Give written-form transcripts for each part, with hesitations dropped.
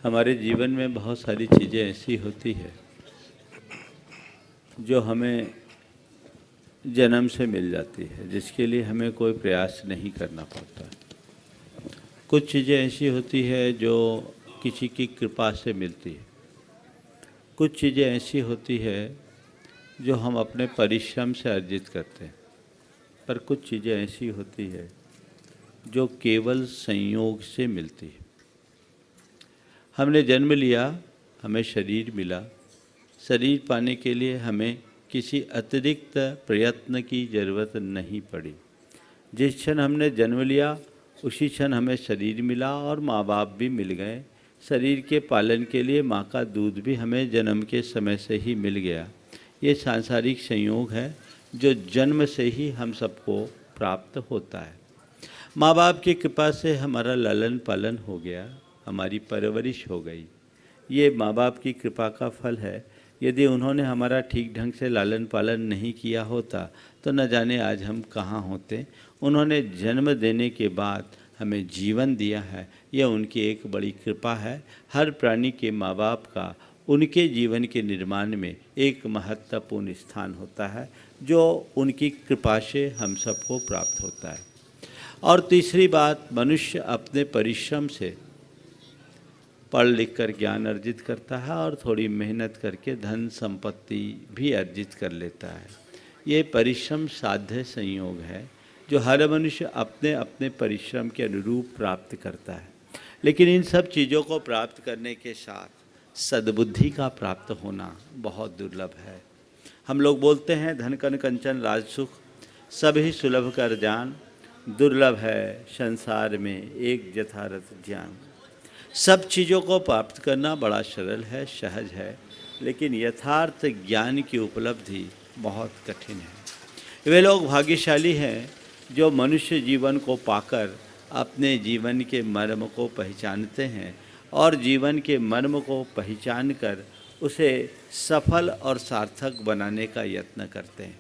हमारे जीवन में बहुत सारी चीज़ें ऐसी होती है जो हमें जन्म से मिल जाती है, जिसके लिए हमें कोई प्रयास नहीं करना पड़ता। कुछ चीज़ें ऐसी होती है जो किसी की कृपा से मिलती है। कुछ चीज़ें ऐसी होती है जो हम अपने परिश्रम से अर्जित करते हैं, पर कुछ चीज़ें ऐसी होती है जो केवल संयोग से मिलती है। हमने जन्म लिया, हमें शरीर मिला। शरीर पाने के लिए हमें किसी अतिरिक्त प्रयत्न की ज़रूरत नहीं पड़ी। जिस क्षण हमने जन्म लिया उसी क्षण हमें शरीर मिला और माँ बाप भी मिल गए। शरीर के पालन के लिए माँ का दूध भी हमें जन्म के समय से ही मिल गया। ये सांसारिक संयोग है जो जन्म से ही हम सबको प्राप्त होता है। माँ बाप की कृपा से हमारा लालन पालन हो गया, हमारी परवरिश हो गई। ये माँ बाप की कृपा का फल है। यदि उन्होंने हमारा ठीक ढंग से लालन पालन नहीं किया होता तो न जाने आज हम कहाँ होते। उन्होंने जन्म देने के बाद हमें जीवन दिया है, यह उनकी एक बड़ी कृपा है। हर प्राणी के माँ बाप का उनके जीवन के निर्माण में एक महत्वपूर्ण स्थान होता है जो उनकी कृपा से हम सबको प्राप्त होता है। और तीसरी बात, मनुष्य अपने परिश्रम से पढ़ लिख कर ज्ञान अर्जित करता है और थोड़ी मेहनत करके धन संपत्ति भी अर्जित कर लेता है। ये परिश्रम साध्य संयोग है जो हर मनुष्य अपने अपने परिश्रम के अनुरूप प्राप्त करता है। लेकिन इन सब चीज़ों को प्राप्त करने के साथ सद्बुद्धि का प्राप्त होना बहुत दुर्लभ है। हम लोग बोलते हैं धन कन कंचन राज सुख सभी सुलभ कर जान, दुर्लभ है संसार में एक यथार्थ ज्ञान। सब चीज़ों को प्राप्त करना बड़ा सरल है, सहज है, लेकिन यथार्थ ज्ञान की उपलब्धि बहुत कठिन है। वे लोग भाग्यशाली हैं जो मनुष्य जीवन को पाकर अपने जीवन के मर्म को पहचानते हैं और जीवन के मर्म को पहचान कर उसे सफल और सार्थक बनाने का यत्न करते हैं।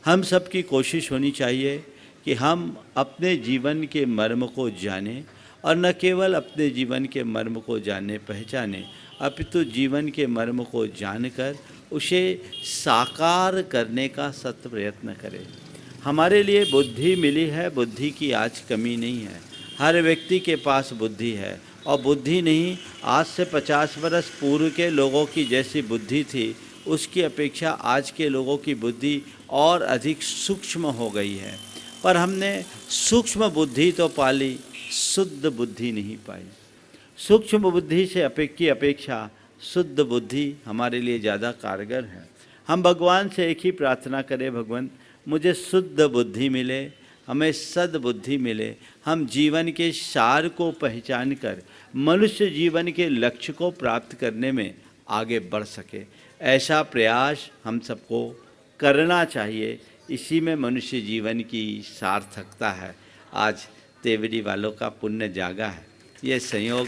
हम सबकी कोशिश होनी चाहिए कि हम अपने जीवन के मर्म को जानें और न केवल अपने जीवन के मर्म को जाने पहचाने, अपितु जीवन के मर्म को जानकर उसे साकार करने का सत प्रयत्न करें। हमारे लिए बुद्धि मिली है, बुद्धि की आज कमी नहीं है। हर व्यक्ति के पास बुद्धि है और बुद्धि नहीं, आज से 50 वर्ष पूर्व के लोगों की जैसी बुद्धि थी उसकी अपेक्षा आज के लोगों की बुद्धि और अधिक सूक्ष्म हो गई है। पर हमने सूक्ष्म बुद्धि तो पाली, शुद्ध बुद्धि नहीं पाई। सूक्ष्म बुद्धि से की अपेक्षा शुद्ध बुद्धि हमारे लिए ज़्यादा कारगर है। हम भगवान से एक ही प्रार्थना करें, भगवान मुझे शुद्ध बुद्धि मिले, हमें सद्बुद्धि मिले, हम जीवन के सार को पहचान कर मनुष्य जीवन के लक्ष्य को प्राप्त करने में आगे बढ़ सके। ऐसा प्रयास हम सबको करना चाहिए। इसी में मनुष्य जीवन की सार्थकता है। आज तेवरी वालों का पुण्य जागा है। ये संयोग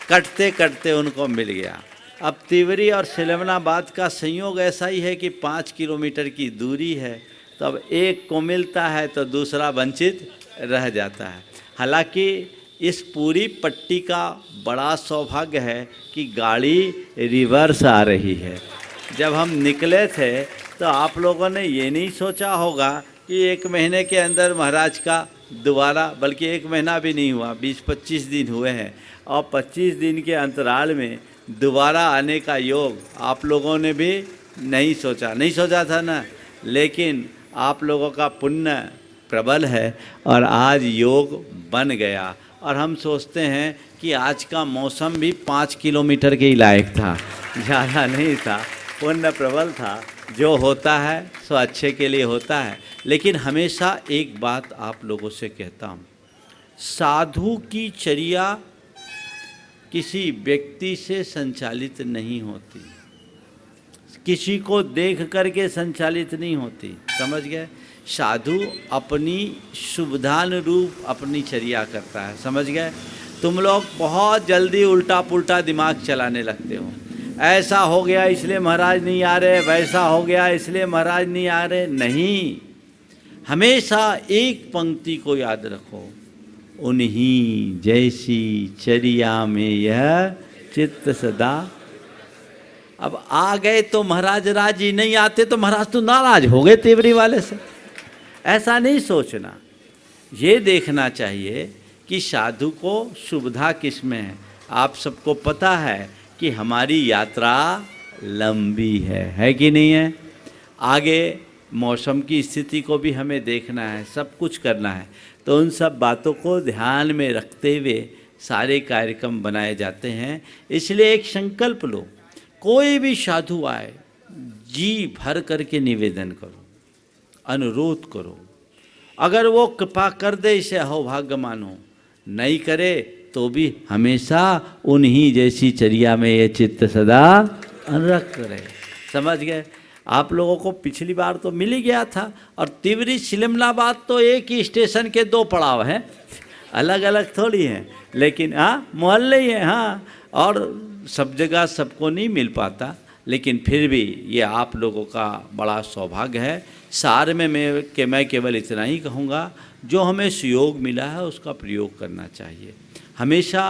कटते कटते उनको मिल गया। अब तिवरी और सिलवनाबाद का संयोग ऐसा ही है कि 5 किलोमीटर की दूरी है, तो अब एक को मिलता है तो दूसरा वंचित रह जाता है। हालांकि इस पूरी पट्टी का बड़ा सौभाग्य है कि गाड़ी रिवर्स आ रही है। जब हम निकले थे तो आप लोगों ने ये नहीं सोचा होगा कि 1 महीने के अंदर महाराज का दोबारा, बल्कि 1 महीना भी नहीं हुआ, 20-25 दिन हुए हैं और 25 दिन के अंतराल में दोबारा आने का योग आप लोगों ने भी नहीं सोचा था ना। लेकिन आप लोगों का पुण्य प्रबल है और आज योग बन गया। और हम सोचते हैं कि आज का मौसम भी 5 किलोमीटर के ही लायक था, ज़्यादा नहीं था, पुण्य प्रबल था। जो होता है सो अच्छे के लिए होता है। लेकिन हमेशा एक बात आप लोगों से कहता हूँ, साधु की चर्या किसी व्यक्ति से संचालित नहीं होती, किसी को देख करके संचालित नहीं होती, समझ गए। साधु अपनी सुविधानुरूप अपनी चर्या करता है, समझ गए। तुम लोग बहुत जल्दी उल्टा पुल्टा दिमाग चलाने लगते हो। ऐसा हो गया इसलिए महाराज नहीं आ रहे, वैसा हो गया इसलिए महाराज नहीं आ रहे। नहीं, हमेशा एक पंक्ति को याद रखो, उन्हीं जैसी चर्या में यह चित्त सदा। अब आ गए तो महाराज राजी, नहीं आते तो महाराज तो नाराज हो गए तिवरी वाले से। ऐसा नहीं सोचना, ये देखना चाहिए कि साधु को सुविधा किस में है। आप सबको पता है कि हमारी यात्रा लंबी है कि नहीं है। आगे मौसम की स्थिति को भी हमें देखना है, सब कुछ करना है। तो उन सब बातों को ध्यान में रखते हुए सारे कार्यक्रम बनाए जाते हैं। इसलिए एक संकल्प लो, कोई भी साधु आए जी भर करके निवेदन करो, अनुरोध करो। अगर वो कृपा कर दे इसे अहोभाग्य मानो, नहीं करे तो भी हमेशा उन्हीं जैसी चर्या में ये चित्त सदा अनुरक्त रहे। समझ गए। आप लोगों को पिछली बार तो मिल ही गया था। और तिवरी सिलमनाबाद तो एक ही स्टेशन के दो पड़ाव हैं, अलग अलग थोड़ी हैं, लेकिन हाँ मोहल्ले ही हैं। हाँ, और सब जगह सबको नहीं मिल पाता, लेकिन फिर भी ये आप लोगों का बड़ा सौभाग्य है। सार में मैं केवल इतना ही कहूँगा, जो हमें सुयोग मिला है उसका प्रयोग करना चाहिए। हमेशा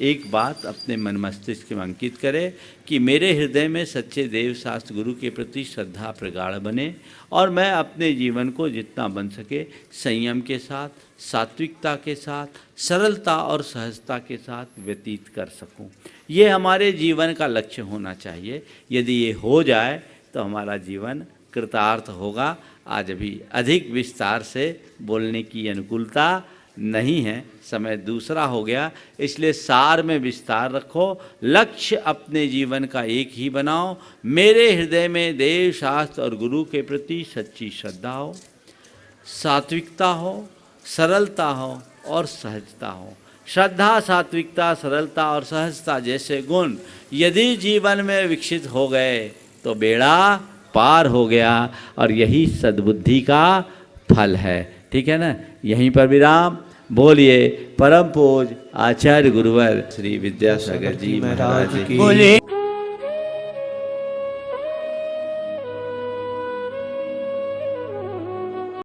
एक बात अपने मन मस्तिष्क में अंकित करें कि मेरे हृदय में सच्चे देव शास्त्र गुरु के प्रति श्रद्धा प्रगाढ़ बने और मैं अपने जीवन को जितना बन सके संयम के साथ, सात्विकता के साथ, सरलता और सहजता के साथ व्यतीत कर सकूं। ये हमारे जीवन का लक्ष्य होना चाहिए। यदि ये हो जाए तो हमारा जीवन कृतार्थ होगा। आज अभी अधिक विस्तार से बोलने की अनुकूलता नहीं है, समय दूसरा हो गया, इसलिए सार में विस्तार रखो। लक्ष्य अपने जीवन का एक ही बनाओ। मेरे हृदय में देव शास्त्र और गुरु के प्रति सच्ची श्रद्धा हो, सात्विकता हो, सरलता हो और सहजता हो। श्रद्धा, सात्विकता, सरलता और सहजता जैसे गुण यदि जीवन में विकसित हो गए तो बेड़ा पार हो गया, और यही सद्बुद्धि का फल है। ठीक है ना। यहीं पर विराम। बोलिए परम पूज्य आचार्य गुरुवर श्री विद्यासागर जी महाराज की। बोलिए।